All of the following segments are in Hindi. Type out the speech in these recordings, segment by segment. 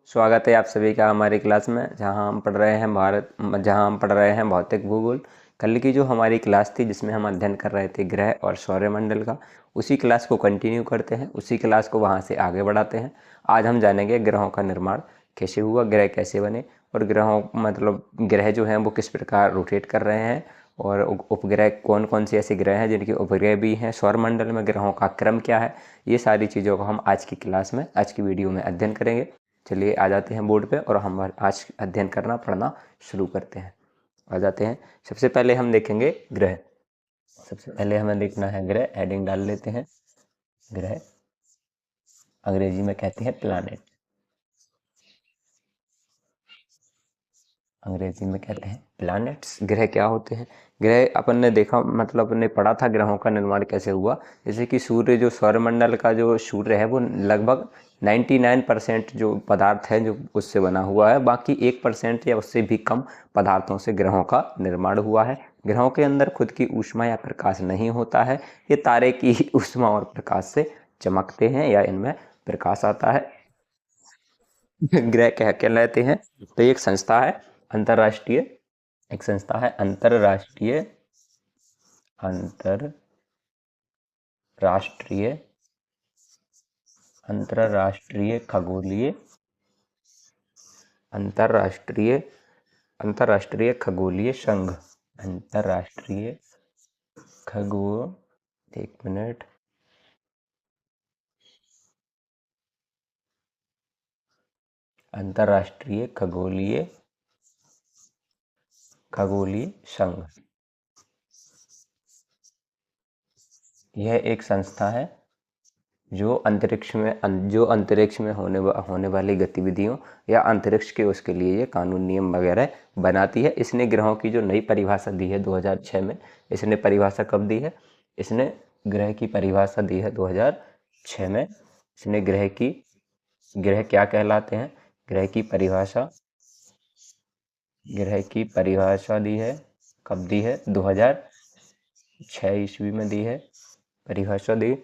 स्वागत है आप सभी का हमारी क्लास में जहां हम पढ़ रहे हैं भौतिक भूगोल। कल की जो हमारी क्लास थी जिसमें हम अध्ययन कर रहे थे ग्रह और सौरमंडल का, उसी क्लास को कंटिन्यू करते हैं, उसी क्लास को वहां से आगे बढ़ाते हैं। आज हम जानेंगे ग्रहों का निर्माण कैसे हुआ, ग्रह कैसे बने और ग्रह जो हैं वो किस प्रकार रोटेट कर रहे हैं और उपग्रह कौन कौन से ऐसे ग्रह हैं जिनके उपग्रह भी हैं, सौरमंडल में ग्रहों का क्रम क्या है। ये सारी चीज़ों को हम आज की क्लास में, आज की वीडियो में अध्ययन करेंगे। चलिए आ जाते हैं बोर्ड पे और हम आज अध्ययन करना पढ़ना शुरू करते हैं। आ जाते हैं। सबसे पहले हम देखेंगे ग्रह। सबसे पहले हमें देखना है ग्रह। हेडिंग डाल लेते हैं ग्रह, अंग्रेजी में कहते हैं प्लैनेट, अंग्रेजी में कहते हैं प्लैनेट्स। ग्रह क्या होते हैं? ग्रह अपन ने देखा, मतलब अपन ने पढ़ा था ग्रहों का निर्माण कैसे हुआ। जैसे कि सूर्य, जो सौरमंडल का जो सूर्य है वो लगभग 99% जो पदार्थ है जो उससे बना हुआ है, बाकी 1% या उससे भी कम पदार्थों से ग्रहों का निर्माण हुआ है। ग्रहों के अंदर खुद की ऊष्मा या प्रकाश नहीं होता है, ये तारे की ऊष्मा और प्रकाश से चमकते हैं या इनमें प्रकाश आता है। ग्रह क्या कहलाते हैं? तो ये एक संस्था है अंतरराष्ट्रीय, एक संस्था है अंतरराष्ट्रीय अंतरराष्ट्रीय खगोलीय अंतरराष्ट्रीय अंतरराष्ट्रीय खगोलीय संघ। अंतरराष्ट्रीय खगो एक मिनट अंतरराष्ट्रीय खगोलीय संघ। यह एक संस्था है जो अंतरिक्ष में होने वाली गतिविधियों या अंतरिक्ष के उसके लिए ये कानून नियम वगैरह बनाती है। इसने ग्रहों की जो नई परिभाषा दी है 2006 में, इसने परिभाषा कब दी है? इसने ग्रह की परिभाषा दी है 2006 में। इसने ग्रह क्या कहलाते हैं, ग्रह की परिभाषा दी है। कब दी है? 2006 ईस्वी में दी है परिभाषा, दी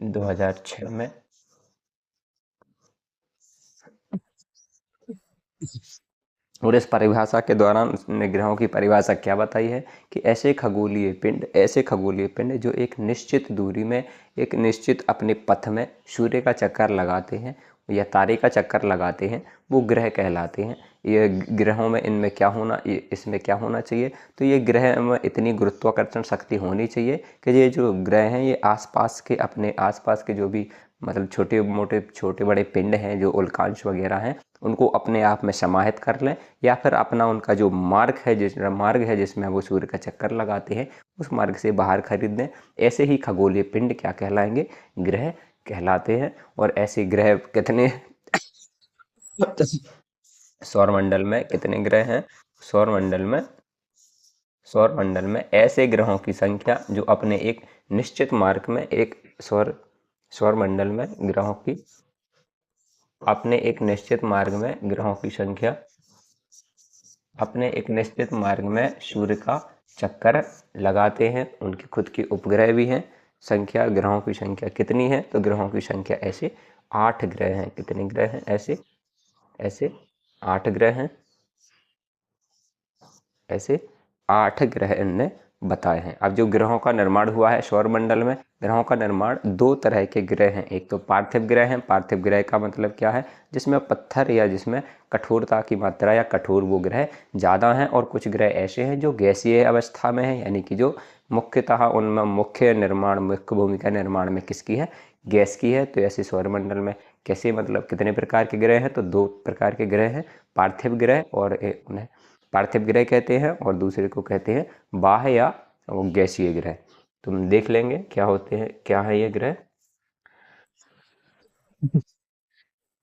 2006 में। और इस परिभाषा के दौरान उसने ग्रहों की परिभाषा क्या बताई है कि ऐसे खगोलीय पिंड जो एक निश्चित दूरी में, एक निश्चित अपने पथ में सूर्य का चक्कर लगाते हैं या तारे का चक्कर लगाते हैं, वो ग्रह कहलाते हैं। ये ग्रहों में इसमें क्या होना चाहिए? तो ये ग्रह में इतनी गुरुत्वाकर्षण शक्ति होनी चाहिए कि ये जो ग्रह हैं ये अपने आसपास के जो भी छोटे बड़े पिंड हैं, जो उल्कांश वगैरह हैं, उनको अपने आप में समाहित कर लें या फिर अपना उनका जो मार्ग है जिसमें वो सूर्य का चक्कर लगाते हैं, उस मार्ग से बाहर खरीद दें। ऐसे ही खगोलीय पिंड क्या कहलाएंगे? ग्रह कहलाते हैं। और ऐसे ग्रह कितने सौरमंडल में कितने ग्रह हैं? सौरमंडल में ऐसे ग्रहों की संख्या जो अपने एक निश्चित मार्ग में सौरमंडल में ग्रहों की अपने एक निश्चित मार्ग में ग्रहों की संख्या अपने एक निश्चित मार्ग में सूर्य का चक्कर लगाते हैं। उनकी खुद की उपग्रह भी हैं। ग्रहों की संख्या कितनी है? तो ग्रहों की संख्या ऐसे 8 ग्रह हैं। कितने ग्रह हैं? ऐसे 8 ग्रह हैं। ऐसे 8 ग्रह इनने बताए हैं। अब जो ग्रहों का निर्माण हुआ है सौरमंडल में, ग्रहों का निर्माण 2 तरह के ग्रह हैं। एक तो पार्थिव ग्रह हैं। पार्थिव ग्रह का मतलब क्या है? जिसमें पत्थर या जिसमें कठोरता की मात्रा या कठोर वो ग्रह ज़्यादा हैं। और कुछ ग्रह ऐसे हैं जो गैसीय अवस्था में हैं, यानी कि जो मुख्यतः उनमें मुख्य भूमिका निर्माण में किसकी है? गैस की है। तो ऐसे सौरमंडल में कैसे, मतलब कितने प्रकार के ग्रह हैं? तो 2 प्रकार के ग्रह हैं, पार्थिव ग्रह और उन्हें पार्थिव ग्रह कहते हैं और दूसरे को कहते हैं बाह्य या गैसीय ग्रह। तुम देख लेंगे क्या होते हैं, क्या है ये ग्रह।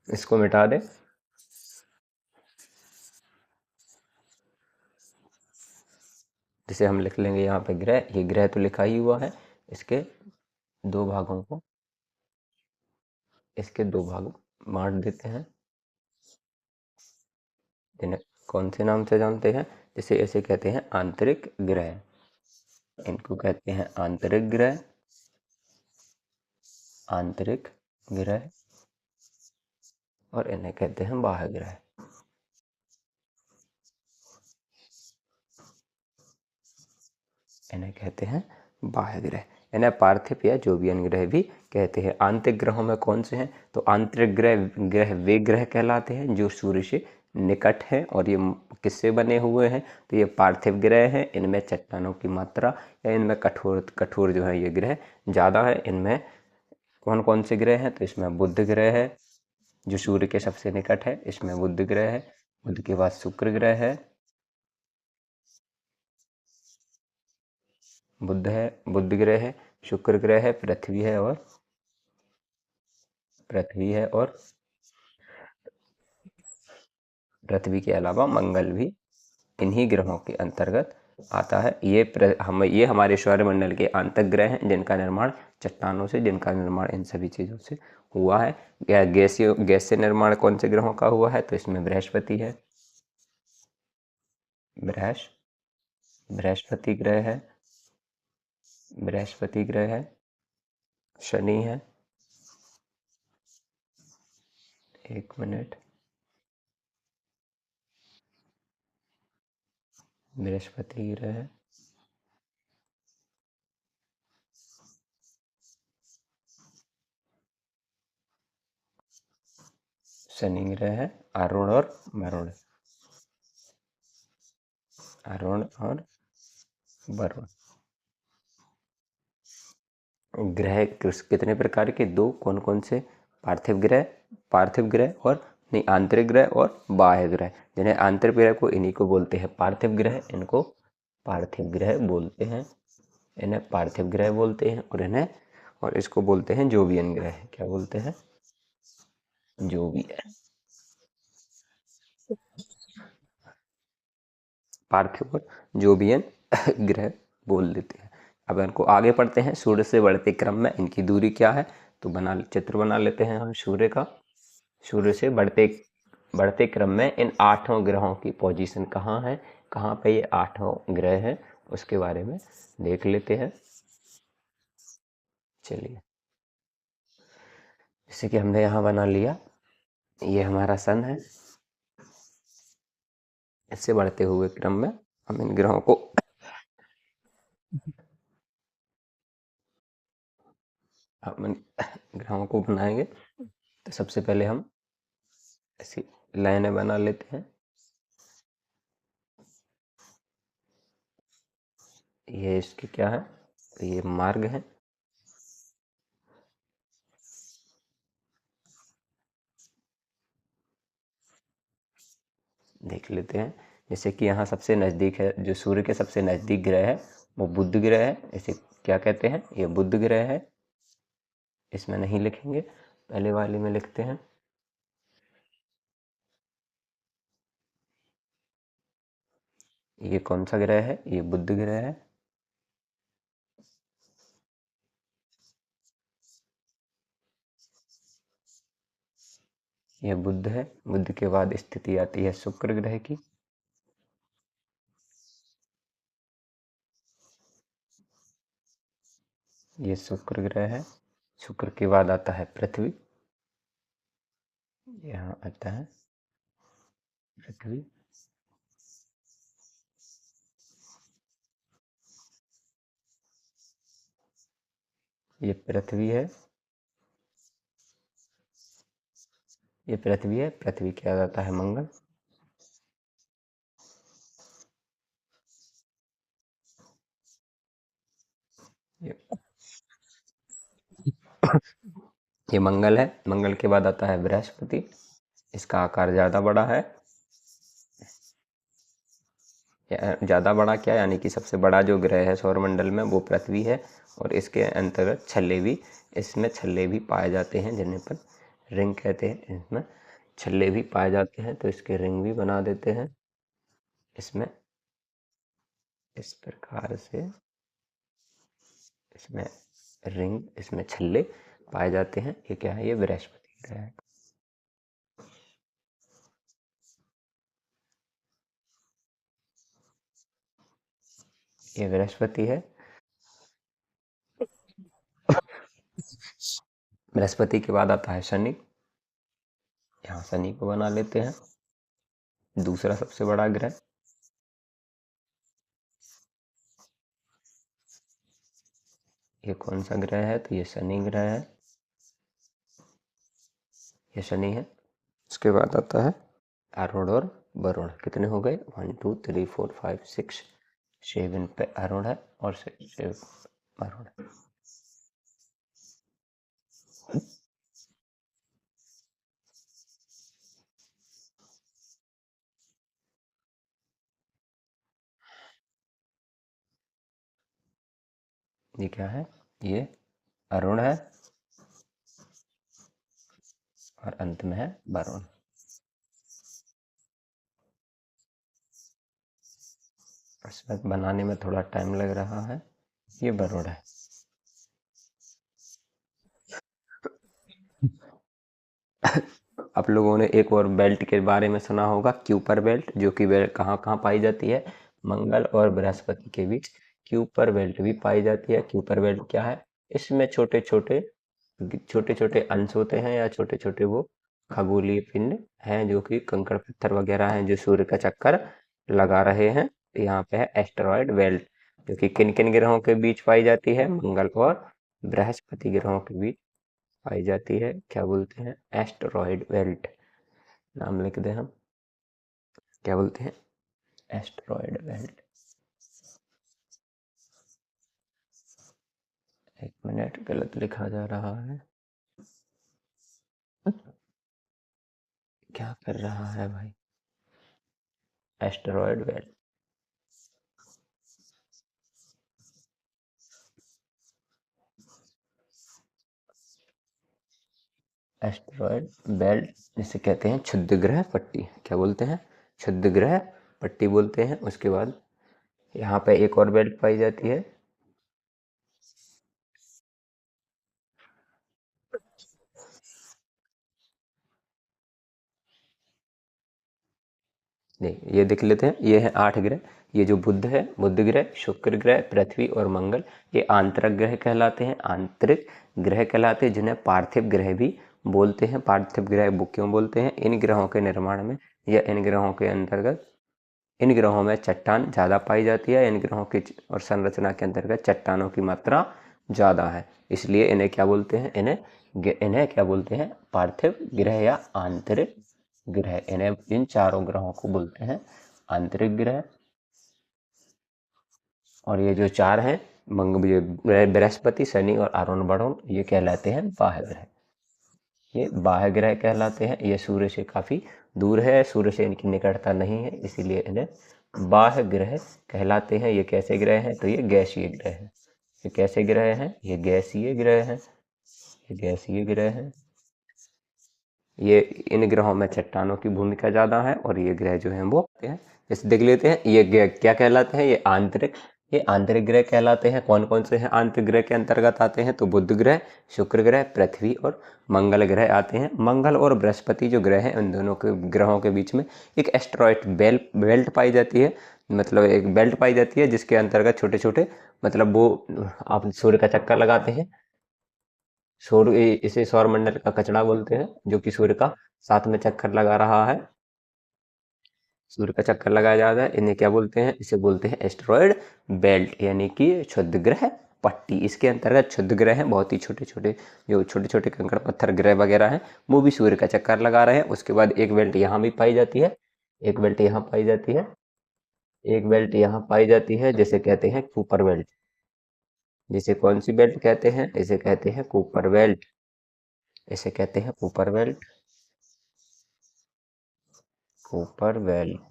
इसको मिटा दे। जिसे हम लिख लेंगे यहाँ पे ग्रह। ये ग्रह तो लिखा ही हुआ है। इसके दो भागों को इसके 2 भाग बांट देते हैं, जिन्हें कौन से नाम से जानते हैं? जिसे ऐसे कहते हैं आंतरिक ग्रह। इनको कहते हैं आंतरिक ग्रह। और इन्हें कहते हैं बाह्य ग्रह। इन्हें कहते हैं बाह्य ग्रह। इन्हें पार्थिव या जोवियन ग्रह भी कहते हैं। आंतरिक ग्रहों में कौन से हैं? तो आंतरिक ग्रह ग्रह वे ग्रह कहलाते हैं जो सूर्य से निकट हैं और ये किससे बने हुए हैं? तो ये पार्थिव ग्रह हैं। इनमें चट्टानों की मात्रा या इनमें कठोर कठोर जो है ये ग्रह ज़्यादा है। इनमें कौन कौन से ग्रह हैं? तो इसमें बुध ग्रह है जो सूर्य के सबसे निकट है, इसमें बुध ग्रह है। बुध के बाद शुक्र ग्रह है, बुध है, बुध ग्रह है, शुक्र ग्रह है, पृथ्वी है और पृथ्वी के अलावा मंगल भी इन्हीं ग्रहों के अंतर्गत आता है। ये हमारे सौरमंडल के आंतरिक ग्रह हैं जिनका निर्माण चट्टानों से, जिनका निर्माण इन सभी चीज़ों से हुआ है। गैस से निर्माण कौन से ग्रहों का हुआ है? तो इसमें बृहस्पति है, बृहस बृहस्पति ग्रह है, बृहस्पति ग्रह है, शनि है, एक मिनट, बृहस्पति ग्रह है, शनि ग्रह है, अरुण और वरुण, अरुण और वरुण। ग्रह कितने प्रकार के? दो। कौन कौन से? पार्थिव ग्रह और नहीं, आंतरिक ग्रह और बाह्य ग्रह। जिन्हें आंतरिक ग्रह को इन्हीं को बोलते हैं पार्थिव ग्रह, इनको पार्थिव ग्रह बोलते हैं, इन्हें पार्थिव ग्रह बोलते हैं। और इसको बोलते हैं जोवियन ग्रह। क्या बोलते हैं? जोवियन, पार्थिव और जोवियन ग्रह बोल देते हैं। अब इनको आगे पढ़ते हैं। सूर्य से बढ़ते क्रम में इनकी दूरी क्या है? तो चित्र बना लेते हैं हम सूर्य का। सूर्य से बढ़ते बढ़ते क्रम में इन 8 ग्रहों की पोजीशन कहाँ है, कहाँ पे ये 8 ग्रह हैं, उसके बारे में देख लेते हैं। चलिए, जैसे कि हमने यहाँ बना लिया, ये हमारा सन है। इससे बढ़ते हुए क्रम में हम इन ग्रहों को बनाएंगे। तो सबसे पहले हम ऐसी लाइनें बना लेते हैं। ये इसके क्या है? तो ये मार्ग है। देख लेते हैं। जैसे कि यहाँ सबसे नज़दीक है, जो सूर्य के सबसे नज़दीक ग्रह है वो बुध ग्रह है। इसे क्या कहते हैं? ये बुध ग्रह है। इसमें नहीं लिखेंगे, पहले वाले में लिखते हैं। ये कौन सा ग्रह है? ये बुध ग्रह है। ये बुध है। बुध के बाद स्थिति आती है शुक्र ग्रह की। ये शुक्र ग्रह है। शुक्र के बाद आता है पृथ्वी। यहाँ आता है पृथ्वी। ये पृथ्वी है। ये पृथ्वी है। पृथ्वी के बाद आता है मंगल। ये ये मंगल है। मंगल के बाद आता है बृहस्पति। इसका आकार ज़्यादा बड़ा है। ज़्यादा बड़ा क्या, यानी कि सबसे बड़ा जो ग्रह है सौरमंडल में वो पृथ्वी है। और इसके अंतर्गत इसमें छल्ले भी पाए जाते हैं, जिन्हें पर रिंग कहते हैं। इसमें छल्ले भी पाए जाते हैं, तो इसके रिंग भी बना देते हैं। इसमें इस प्रकार से इसमें रिंग, इसमें छल्ले पाए जाते हैं। ये क्या है? ये बृहस्पति ग्रह है। ये बृहस्पति है। बृहस्पति के बाद आता है शनि। यहाँ शनि को बना लेते हैं, दूसरा सबसे बड़ा ग्रह। ये कौन सा ग्रह है? तो ये शनि ग्रह है, ये शनि है। उसके बाद आता है अरुण और वरुण। कितने हो गए? 1 2 3 4 5 6 7 पे अरुण है और 6 वरुण है। ये क्या है? ये अरुण है और अंत में है वरुण। इसमें बनाने में थोड़ा टाइम लग रहा है। ये वरुण है। आप लोगों ने एक और बेल्ट के बारे में सुना होगा, क्यूपर बेल्ट, जो कि बेल्ट कहाँ कहाँ पाई जाती है? मंगल और बृहस्पति के बीच क्यूपर बेल्ट भी पाई जाती है। क्यूपर बेल्ट क्या है? इसमें छोटे छोटे छोटे छोटे अंश होते हैं या छोटे छोटे वो खगोलीय पिंड हैं, जो कि कंकड़ पत्थर वगैरह हैं, जो सूर्य का चक्कर लगा रहे हैं। यहाँ पे है एस्टेरॉयड बेल्ट, जो कि किन किन ग्रहों के बीच पाई जाती है? मंगल और बृहस्पति ग्रहों के बीच पाई जाती है। क्या बोलते हैं? Asteroid belt. नाम लिख दें हम, क्या बोलते हैं? Asteroid belt. 1 मिनट, गलत लिखा जा रहा है। क्या कर रहा है भाई? Asteroid belt. एस्टेरॉयड बेल्ट जिसे कहते हैं क्षुद्र ग्रह पट्टी। क्या बोलते हैं? क्षुद्र ग्रह पट्टी बोलते हैं। उसके बाद यहाँ पे एक और बेल्ट पाई जाती है। नहीं, ये देख लेते हैं। ये है 8 ग्रह। ये जो बुध है, बुध ग्रह, शुक्र ग्रह, पृथ्वी और मंगल, ये आंतरिक ग्रह कहलाते हैं। आंतरिक ग्रह कहलाते हैं, जिन्हें पार्थिव ग्रह भी बोलते हैं। पार्थिव ग्रह वो क्यों बोलते हैं? इन ग्रहों के निर्माण में या इन ग्रहों के अंतर्गत, इन ग्रहों में चट्टान ज़्यादा पाई जाती है। इन ग्रहों की और संरचना के अंतर्गत चट्टानों की मात्रा ज़्यादा है, इसलिए इन्हें क्या बोलते हैं? इन्हें क्या बोलते हैं? पार्थिव ग्रह या आंतरिक ग्रह। इन्हें, इन चारों ग्रहों को बोलते हैं आंतरिक ग्रह। और ये जो चार हैं, बृहस्पति, शनि और अरुण वरुण, ये कहलाते हैं बाह्य ग्रह। ये बाह्य ग्रह कहलाते हैं। ये सूर्य से काफ़ी दूर है, सूर्य से इनकी निकटता नहीं है, इसीलिए इन्हें बाह्य ग्रह कहलाते हैं। ये कैसे ग्रह हैं? तो ये गैसीय ग्रह हैं। ये कैसे ग्रह हैं? ये गैसीय ग्रह हैं। ये गैसीय ग्रह हैं। ये इन ग्रहों में चट्टानों की भूमिका ज़्यादा है और ये ग्रह जो हैं वो हैं, जैसे देख लेते हैं। ये ग्रह क्या कहलाते हैं? ये आंतरिक ग्रह कहलाते हैं। कौन कौन से हैं आंतरिक ग्रह के अंतर्गत आते हैं? तो बुध ग्रह, शुक्र ग्रह, पृथ्वी और मंगल ग्रह आते हैं। मंगल और बृहस्पति जो ग्रह हैं, उन दोनों के ग्रहों के बीच में एक एस्टेरॉयड बेल्ट पाई जाती है। मतलब एक बेल्ट पाई जाती है जिसके अंतर्गत छोटे छोटे, मतलब वो, आप सूर्य का चक्कर लगाते हैं। इसे सौरमंडल का कचरा बोलते हैं, जो कि सूर्य का साथ में चक्कर लगा रहा है। सूर्य का चक्कर लगाया जाता है, इन्हें क्या बोलते हैं? इसे बोलते हैं एस्टेरॉयड बेल्ट, यानी कि क्षुद्र ग्रह पट्टी। इसके अंतर्गत क्षुद्र ग्रह हैं, बहुत ही छोटे छोटे, जो छोटे छोटे कंकड़ पत्थर ग्रह वगैरह हैं, वो भी सूर्य का चक्कर लगा रहे हैं। उसके बाद एक बेल्ट यहाँ भी पाई जाती है, एक बेल्ट यहाँ पाई जाती है, एक बेल्ट यहाँ पाई जाती है, जिसे कहते हैं कूपर बेल्ट। जिसे कौन सी बेल्ट कहते हैं? इसे कहते हैं कूपर बेल्ट। इसे कहते हैं कूपर बेल्ट। कूपर बेल्ट,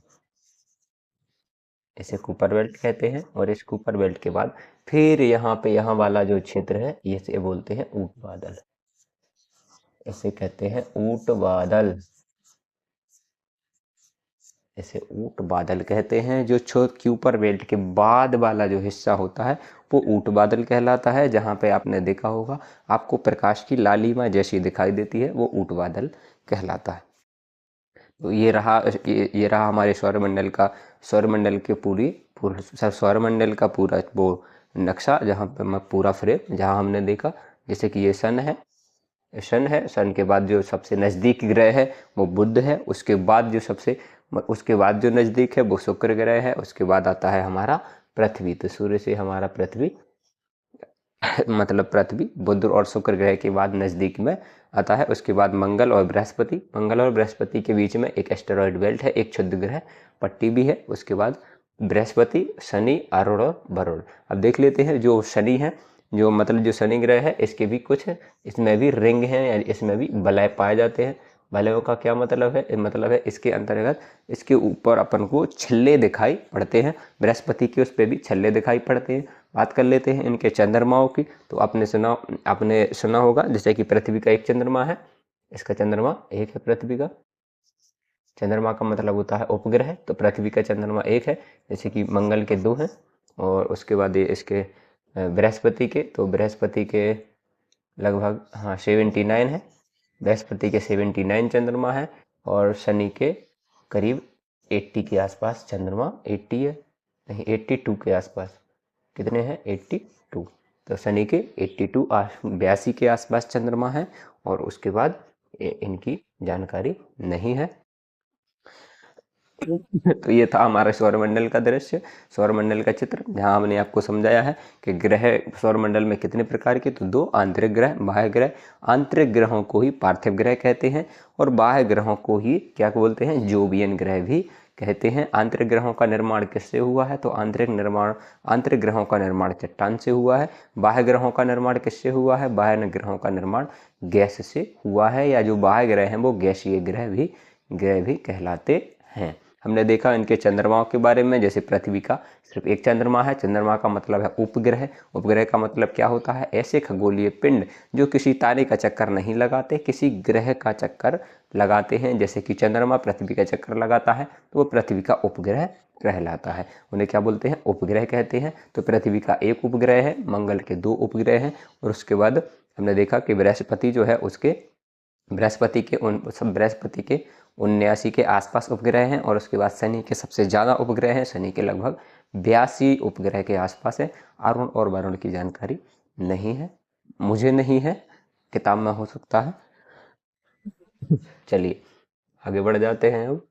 इसे कूपर बेल्ट कहते हैं। और इस कूपर बेल्ट के बाद फिर यहाँ पे, यहाँ वाला जो क्षेत्र है, इसे बोलते हैं ऊट बादल। इसे कहते हैं ऊट बादल। इसे ऊट बादल कहते हैं। जो क्यूपर बेल्ट के बाद वाला जो हिस्सा होता है, वो ऊट बादल कहलाता है। जहाँ पे आपने देखा होगा, आपको प्रकाश की लालिमा जैसी दिखाई देती है, वो ऊट बादल कहलाता है। तो ये रहा हमारे सौरमंडल का, सौरमंडल के सौरमंडल का पूरा वो नक्शा, जहाँ पे मैं पूरा फ्रेम, जहाँ हमने देखा, जैसे कि ये सन है, सन है, सन के बाद जो सबसे नज़दीक ग्रह है वो बुध है, उसके बाद जो नज़दीक है वो शुक्र ग्रह है, उसके बाद आता है हमारा पृथ्वी। तो सूर्य से हमारा पृथ्वी मतलब पृथ्वी बुध और शुक्र ग्रह के बाद नज़दीक में आता है। उसके बाद मंगल और बृहस्पति, मंगल और बृहस्पति के बीच में एक एस्टेरॉयड बेल्ट है, एक क्षुद्र ग्रह पट्टी भी है। उसके बाद बृहस्पति, शनि, अरुण और वरुण। अब देख लेते हैं जो शनि है, जो मतलब जो शनि ग्रह है, इसके भी कुछ इसमें भी रिंग हैं, यानी इसमें भी वलय पाए जाते हैं। वलयों का क्या मतलब है? मतलब है इसके अंतर्गत इसके ऊपर अपन को छल्ले दिखाई पड़ते हैं, बृहस्पति के उस पर भी छल्ले दिखाई पड़ते हैं। बात कर लेते हैं इनके चंद्रमाओं की। तो आपने सुना होगा जैसे कि पृथ्वी का एक चंद्रमा है, इसका चंद्रमा एक है पृथ्वी का। चंद्रमा का मतलब होता है उपग्रह, तो पृथ्वी का चंद्रमा एक है, जैसे कि मंगल के दो हैं। और उसके बाद ये इसके बृहस्पति के, तो बृहस्पति के लगभग 79 है, बृहस्पति के 79 चंद्रमा है। और शनि के करीब 80 के आसपास चंद्रमा, 80 है नहीं 82 के आसपास, कितने हैं 82। तो शनि के 82 82 के आसपास चंद्रमा है। और उसके बाद इनकी जानकारी नहीं है। तो ये था हमारा सौरमंडल का दृश्य, सौरमंडल का चित्र, जहाँ हमने आपको समझाया है कि ग्रह सौरमंडल में कितने प्रकार के, तो दो, आंतरिक ग्रह, बाह्य ग्रह। आंतरिक ग्रहों को ही पार्थिव ग्रह कहते हैं और बाह्य ग्रहों को ही क्या बोलते हैं, जोवियन ग्रह भी कहते हैं। आंतरिक ग्रहों का निर्माण किससे हुआ है? तो आंतरिक ग्रहों का निर्माण चट्टान से हुआ है। बाह्य ग्रहों का निर्माण किससे हुआ है? बाह्य ग्रहों का निर्माण गैस से हुआ है, या जो बाह्य ग्रह हैं वो गैसीय ग्रह भी कहलाते हैं। हमने देखा इनके चंद्रमाओं के बारे में, जैसे पृथ्वी का सिर्फ एक चंद्रमा है। चंद्रमा का मतलब है उपग्रह। उपग्रह का मतलब क्या होता है? ऐसे खगोलीय पिंड जो किसी तारे का चक्कर नहीं लगाते, किसी ग्रह का चक्कर लगाते हैं। जैसे कि चंद्रमा पृथ्वी का चक्कर लगाता है तो वो पृथ्वी का उपग्रह कहलाता है, उन्हें क्या बोलते हैं? उपग्रह कहते हैं। तो पृथ्वी का एक उपग्रह है, मंगल के दो उपग्रह हैं। और उसके बाद हमने देखा कि बृहस्पति जो है उसके बृहस्पति के 79 के आसपास उपग्रह हैं। और उसके बाद शनि के सबसे ज़्यादा उपग्रह हैं, शनि के लगभग 82 उपग्रह के आसपास है। अरुण और वरुण की जानकारी नहीं है, मुझे नहीं है, किताब में हो सकता है। चलिए आगे बढ़ जाते हैं। अब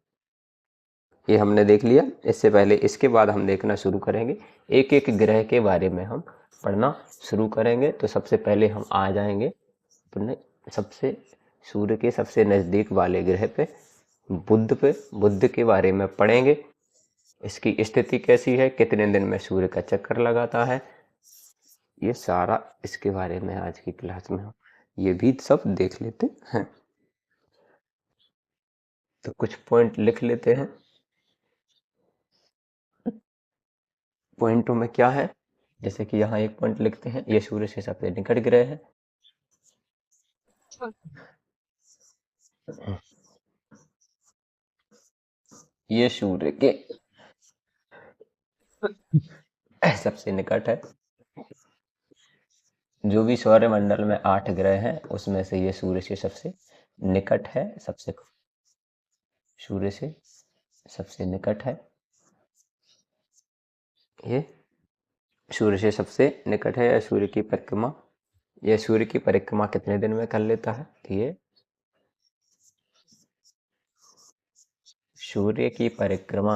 ये हमने देख लिया, इससे पहले इसके बाद हम देखना शुरू करेंगे, एक एक ग्रह के बारे में हम पढ़ना शुरू करेंगे। तो सबसे पहले हम आ जाएंगे अपने सबसे सूर्य के सबसे नज़दीक वाले ग्रह पे, बुध के बारे में पढ़ेंगे। इसकी स्थिति कैसी है, कितने दिन में सूर्य का चक्कर लगाता है, ये सारा इसके बारे में आज की क्लास में हम ये भी सब देख लेते हैं। तो कुछ पॉइंट लिख लेते हैं। पॉइंटों में क्या है, जैसे कि यहाँ एक पॉइंट लिखते हैं, ये सूर्य से सबसे निकट ग्रह है। ये सूर्य के सबसे निकट है। जो भी सौरमंडल में 8 ग्रह हैं उसमें से ये सूर्य से सबसे निकट है, सूर्य से सबसे निकट है। ये सूर्य से सबसे निकट है। या सूर्य की परिक्रमा कितने दिन में कर लेता है? ये सूर्य की परिक्रमा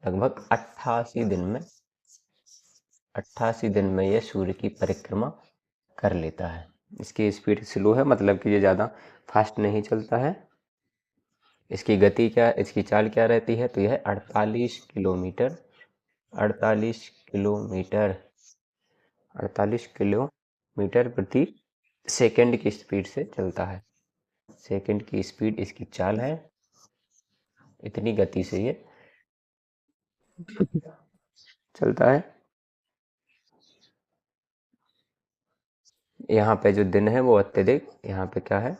लगभग 88 दिन में ये सूर्य की परिक्रमा कर लेता है। इसकी स्पीड स्लो है, मतलब कि ये ज़्यादा फास्ट नहीं चलता है। इसकी चाल क्या रहती है? तो यह 48 किलोमीटर प्रति सेकंड की स्पीड से चलता है। सेकंड की स्पीड इसकी चाल है, इतनी गति से ये चलता है। यहाँ पे जो दिन है वो अत्यधिक, यहाँ पे क्या है,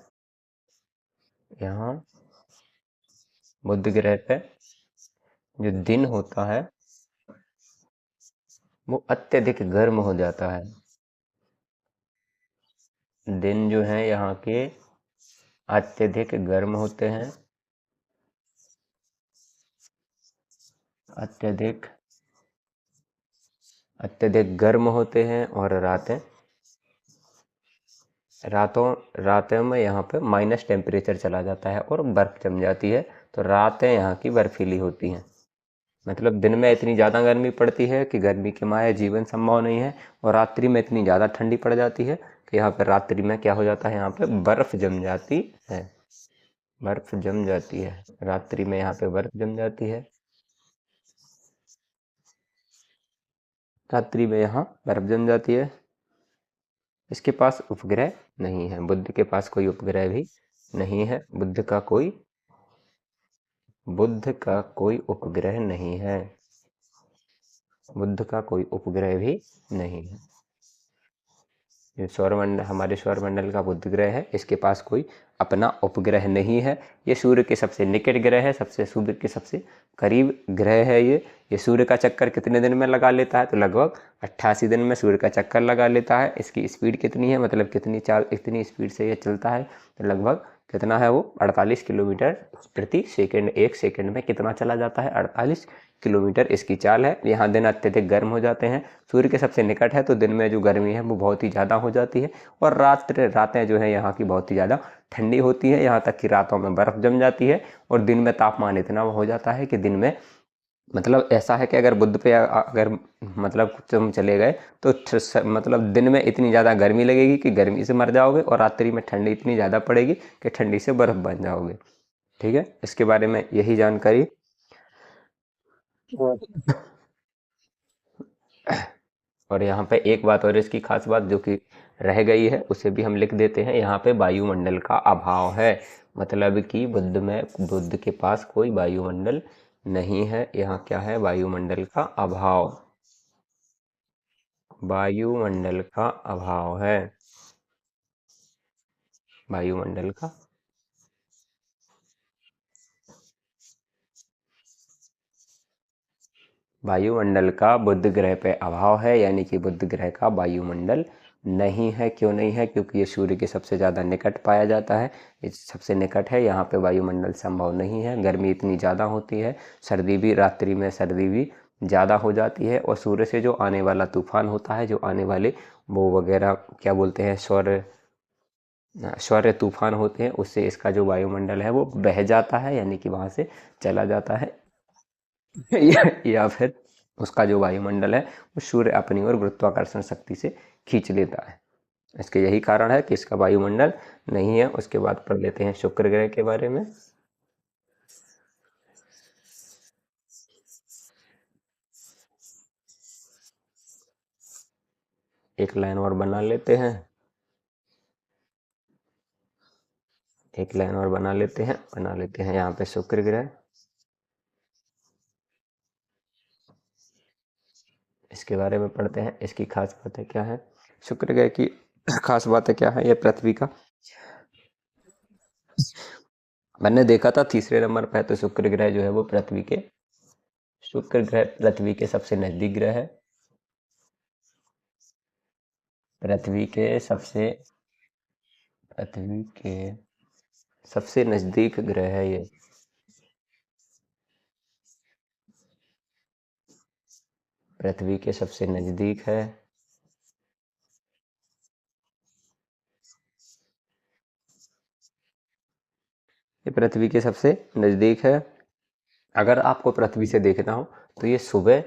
यहाँ बुध ग्रह पे जो दिन होता है वो अत्यधिक गर्म हो जाता है। दिन जो है यहाँ के अत्यधिक गर्म होते हैं। अत्यधिक अत्यधिक गर्म होते हैं और रातों रातों में यहाँ पे माइनस टेम्परेचर चला जाता है और बर्फ़ जम जाती है। तो रातें यहाँ की बर्फीली होती हैं। मतलब दिन में इतनी ज़्यादा गर्मी पड़ती है कि गर्मी के मारे जीवन संभव नहीं है, और रात्रि में इतनी ज़्यादा ठंडी पड़ जाती है कि यहाँ पर रात्रि में क्या हो जाता है, यहाँ पे बर्फ़ जम जाती है। बर्फ़ जम जाती है रात्रि में, यहाँ पे बर्फ़ जम जाती है। रात्रि में यहाँ बर्फ़ जम जाती है। इसके पास उपग्रह नहीं है, बुध के पास कोई उपग्रह भी नहीं है। बुध का कोई उपग्रह नहीं है। बुध का कोई उपग्रह भी नहीं है। ये सौरमंडल, हमारे सौरमंडल का बुध ग्रह है, इसके पास कोई अपना उपग्रह नहीं है। ये सूर्य के सबसे निकट ग्रह है, सूर्य के सबसे करीब ग्रह है ये सूर्य का चक्कर कितने दिन में लगा लेता है, तो लगभग 88 दिन में सूर्य का चक्कर लगा लेता है। इसकी स्पीड कितनी है, मतलब कितनी स्पीड से ये चलता है, तो लगभग कितना है वो 48 किलोमीटर प्रति सेकंड। एक सेकंड में कितना चला जाता है, 48 किलोमीटर इसकी चाल है। यहाँ दिन अत्यधिक गर्म हो जाते हैं, सूर्य के सबसे निकट है तो दिन में जो गर्मी है वो बहुत ही ज़्यादा हो जाती है, और रातें जो है यहाँ की बहुत ही ज़्यादा ठंडी होती है। यहाँ तक कि रातों में बर्फ़ जम जाती है, और दिन में तापमान इतना हो जाता है कि दिन में, मतलब ऐसा है कि अगर बुध पे अगर मतलब तुम चले गए तो मतलब दिन में इतनी ज़्यादा गर्मी लगेगी कि गर्मी से मर जाओगे, और रात्रि में ठंडी इतनी ज़्यादा पड़ेगी कि ठंडी से बर्फ़ बन जाओगे। ठीक है, इसके बारे में यही जानकारी। और यहाँ पे एक बात और, इसकी खास बात जो कि रह गई है उसे भी हम लिख देते हैं। यहाँ पे वायुमंडल का अभाव है, मतलब कि बुध के पास कोई वायुमंडल नहीं है। यहाँ क्या है, वायुमंडल का अभाव, वायुमंडल का अभाव है। वायुमंडल का वायुमंडल का बुध ग्रह पे अभाव है, यानी कि बुध ग्रह का वायुमंडल नहीं है। क्यों नहीं है, क्योंकि ये सूर्य के सबसे ज़्यादा निकट पाया जाता है, ये सबसे निकट है। यहाँ पे वायुमंडल संभव नहीं है, गर्मी इतनी ज़्यादा होती है, रात्रि में सर्दी भी ज़्यादा हो जाती है, और सूर्य से जो आने वाला तूफान होता है, जो आने वाले वो वगैरह क्या बोलते हैं, सौर्य तूफान होते हैं, उससे इसका जो वायुमंडल है वो बह जाता है, यानी कि वहाँ से चला जाता है। या फिर उसका जो वायुमंडल है वो सूर्य अपनी ओर गुरुत्वाकर्षण शक्ति से खींच लेता है। इसके यही कारण है कि इसका वायुमंडल नहीं है। उसके बाद पढ़ लेते हैं शुक्र ग्रह के बारे में। एक लाइन और बना लेते हैं, बना लेते हैं यहाँ पे शुक्र ग्रह। इसके बारे में पढ़ते हैं, इसकी खास बातें क्या है। शुक्र ग्रह की खास बातें क्या है, ये पृथ्वी का, मैंने देखा था तीसरे नंबर पे, तो शुक्र ग्रह जो है वो शुक्र ग्रह पृथ्वी के सबसे नजदीक ग्रह है। पृथ्वी के सबसे पृथ्वी के सबसे नजदीक ग्रह है ये। पृथ्वी के सबसे नजदीक है। ये पृथ्वी के सबसे नजदीक है। अगर आपको पृथ्वी से देखना हो तो ये सुबह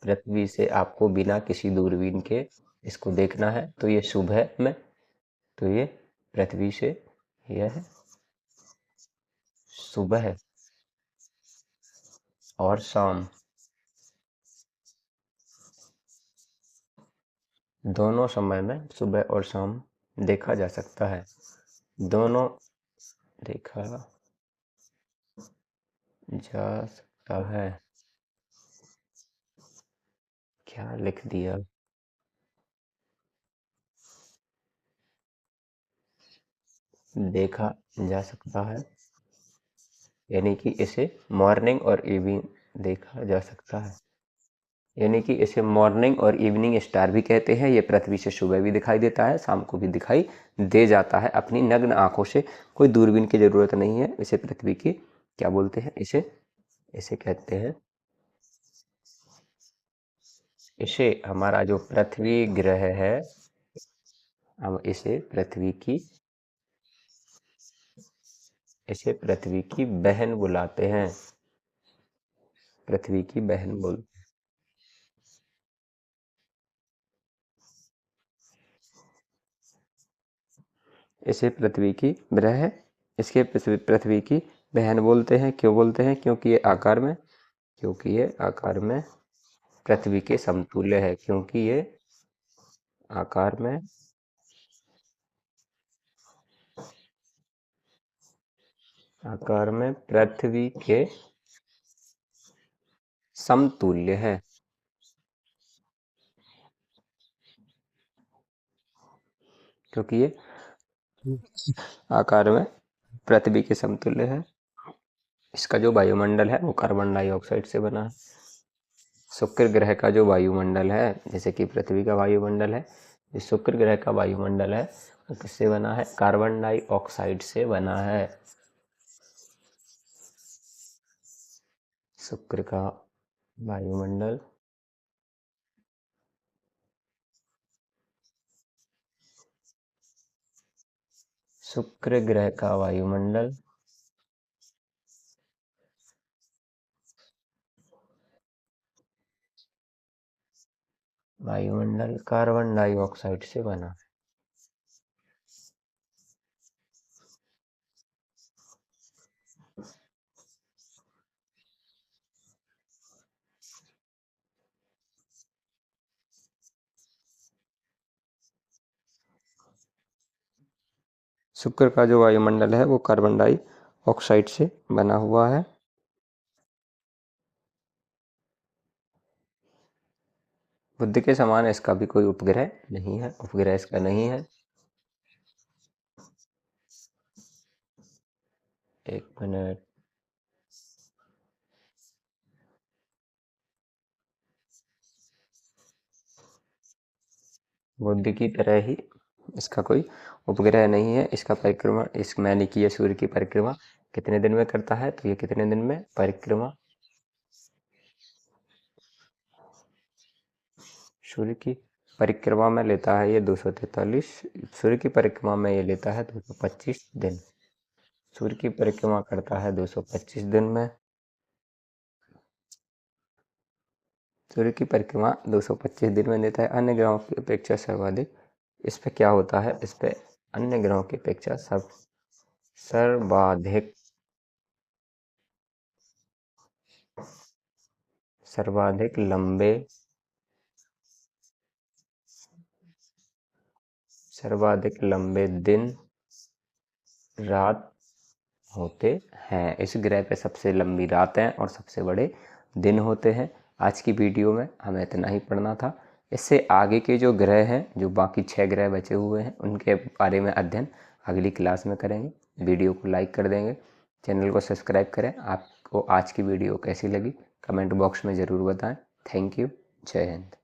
पृथ्वी से आपको बिना किसी दूरबीन के इसको देखना है, तो ये सुबह में, तो ये पृथ्वी से, यह सुबह और शाम दोनों समय में, सुबह और शाम देखा जा सकता है। दोनों देखा जा सकता है। क्या लिख दिया, देखा जा सकता है, यानी कि इसे मॉर्निंग और इवनिंग देखा जा सकता है, यानी कि इसे मॉर्निंग और इवनिंग स्टार भी कहते हैं। ये पृथ्वी से सुबह भी दिखाई देता है, शाम को भी दिखाई दे जाता है अपनी नग्न आंखों से, कोई दूरबीन की ज़रूरत नहीं है। इसे पृथ्वी की क्या बोलते हैं, इसे इसे कहते हैं, इसे हमारा जो पृथ्वी ग्रह है, हम इसे पृथ्वी की बहन बुलाते हैं, पृथ्वी की बहन बोल इसे पृथ्वी की ग्रह, इसके पृथ्वी की बहन बोलते हैं। क्यों बोलते हैं? क्योंकि ये आकार में पृथ्वी के समतुल्य है, क्योंकि ये आकार में पृथ्वी के समतुल्य है, क्योंकि ये आकार में पृथ्वी के समतुल्य है। इसका जो वायुमंडल है वो कार्बन डाइऑक्साइड से बना है। शुक्र ग्रह का जो वायुमंडल है, जैसे कि पृथ्वी का वायुमंडल है, इस शुक्र ग्रह का वायुमंडल है वो किससे बना है? कार्बन डाइऑक्साइड से बना है। शुक्र का वायुमंडल शुक्र ग्रह का वायुमंडल कार्बन डाइऑक्साइड से बना है। शुक्र का जो वायुमंडल है वो कार्बन डाइऑक्साइड से बना हुआ है। बुध के समान इसका भी कोई उपग्रह नहीं है, उपग्रह इसका नहीं है। एक मिनट, बुध की तरह ही इसका कोई उपग्रह नहीं है। इसका परिक्रमा, इस मैंने की है सूर्य की परिक्रमा कितने दिन में करता है? तो ये कितने दिन में परिक्रमा सूर्य की परिक्रमा में लेता है ये 243, सूर्य की परिक्रमा में ये लेता है 225 दिन। सूर्य की परिक्रमा करता है 225 दिन में। सूर्य की परिक्रमा 225 दिन में लेता है। अन्य ग्रहों की अपेक्षा सर्वाधिक इस पे क्या होता है? इस पे अन्य ग्रहों की अपेक्षा सर्वाधिक लंबे दिन रात होते हैं। इस ग्रह पे सबसे लंबी रातें और सबसे बड़े दिन होते हैं। आज की वीडियो में हमें इतना ही पढ़ना था। इससे आगे के जो ग्रह हैं, जो बाकी 6 ग्रह बचे हुए हैं, उनके बारे में अध्ययन अगली क्लास में करेंगे। वीडियो को लाइक कर देंगे, चैनल को सब्सक्राइब करें। आपको आज की वीडियो कैसी लगी कमेंट बॉक्स में ज़रूर बताएं। Thank you. जय हिंद।